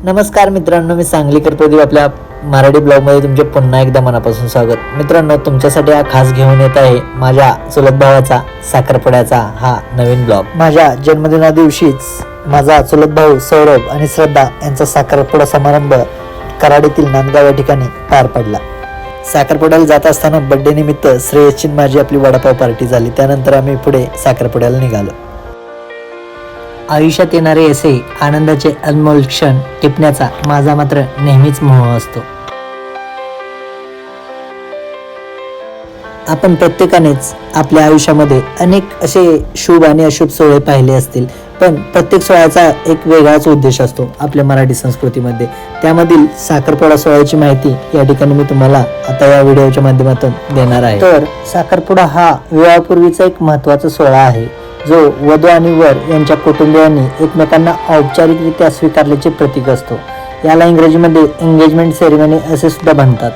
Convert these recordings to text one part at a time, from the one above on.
नमस्कार मित्रांनो, मी सांगलीकर प्रदीप आपल्या मराठी ब्लॉगमध्ये तुमचे पुन्हा एकदा मनापासून स्वागत. मित्रांनो, तुमच्यासाठी हा खास घेऊन येत आहे माझ्या चुलत भावाचा साखरपुड्याचा हा नवीन ब्लॉग. माझ्या जन्मदिना दिवशीच माझा चुलत भाऊ सौरभ आणि श्रद्धा यांचा साखरपुडा समारंभ कराडीतील नांदगाव या ठिकाणी पार पडला. साखरपुड्याला जात असताना बड्डे निमित्त श्रेयसची माझी आपली वडापाव पार्टी झाली. त्यानंतर आम्ही पुढे साखरपुड्याला निघालो. आयुष्यात येणारे असे आनंदाचे अनमोल क्षण टिपण्याचा माझा मात्र नेहमीच मोह असतो. आपण प्रत्येकानेच आपल्या आयुष्यामध्ये अनेक असे शुभ आणि अशुभ सोहळे पाहिले असतील, पण प्रत्येक सोहळ्याचा एक वेगळाच उद्देश असतो आपल्या मराठी संस्कृतीमध्ये. त्यामधील साखरपुडा सोहळ्याची माहिती या ठिकाणी मी तुम्हाला आता या व्हिडिओच्या माध्यमातून देणार आहे. तर साखरपुडा हा विवाहापूर्वीचा एक महत्त्वाचा सोहळा आहे, जो वधू आणि वर यांच्या कुटुंबियांनी एकमेकांना औपचारिकरित्या स्वीकारल्याचे प्रतीक असतो. याला इंग्रजीमध्ये एंगेजमेंट सेरेमनी असे सुद्धा म्हणतात.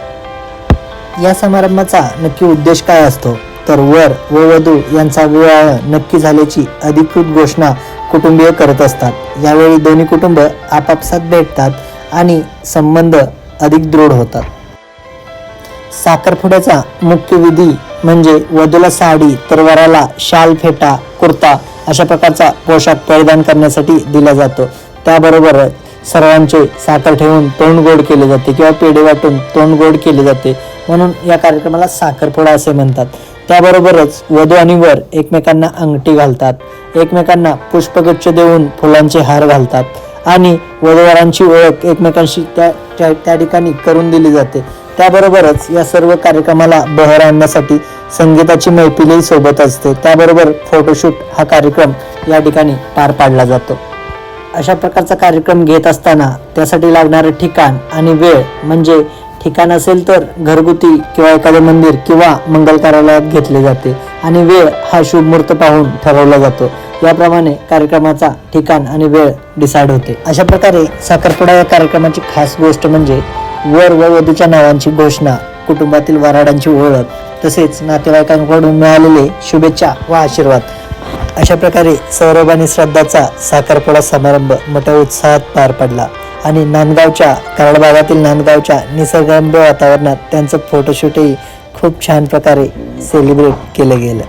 या समारंभाचा नक्की उद्देश काय असतो, तर वर व वधू यांचा विवाह नक्की झाल्याची अधिकृत घोषणा कुटुंबीय करत असतात. यावेळी दोन्ही कुटुंब आपापसात भेटतात आणि संबंध अधिक दृढ होतात. साखरपुड्याचा मुख्य विधी म्हणजे वधूला साडी तर वराला शाल, फेटा, कुर्ता अशा प्रकारचा पोशाख परिधान करण्यासाठी दिला जातो. त्याबरोबर सर्वांचे साखर ठेवून तोंड गोड केले जाते किंवा पेढे वाटून तोंड गोड केले जाते, म्हणून या कार्यक्रमाला साखरपुडा असे म्हणतात. त्याबरोबरच वधू आणि वर एकमेकांना अंगठी घालतात, एकमेकांना पुष्पगुच्छ देऊन फुलांचे हार घालतात आणि वधूवरांची ओळख एकमेकांशी त्या ठिकाणी करून दिली जाते. त्याबरोबरच या सर्व कार्यक्रमाला बहर आणण्यासाठी संगीताची मैफिलही सोबत असते. त्याबरोबर फोटोशूट हा कार्यक्रम या ठिकाणी पार पाडला जातो. अशा प्रकारचा कार्यक्रम घेत असताना त्यासाठी लागणारे ठिकाण आणि वेळ, म्हणजे ठिकाण असेल तर घरगुती किंवा एखादे मंदिर किंवा मंगल कार्यालयात घेतले जाते आणि वेळ हा शुभ मुहूर्त पाहून ठरवला जातो. याप्रमाणे कार्यक्रमाचा ठिकाण आणि वेळ डिसाईड होते. अशा प्रकारे साखरपुडा या कार्यक्रमाची खास गोष्ट म्हणजे वर व वधूच्या नावांची घोषणा, कुटुंबातील वऱ्हाडांची ओळख, तसेच नातेवाईकांकडून मिळालेले शुभेच्छा व आशीर्वाद. अशा प्रकारे सौरभ आणि श्रद्धाचा साखरपुडा समारंभ मोठ्या उत्साहात पार पडला आणि नांदगावच्या कराड भागातील नांदगावच्या निसर्गरम्य वातावरणात त्यांचं फोटोशूटही खूप छान प्रकारे सेलिब्रेट केलं गेलं.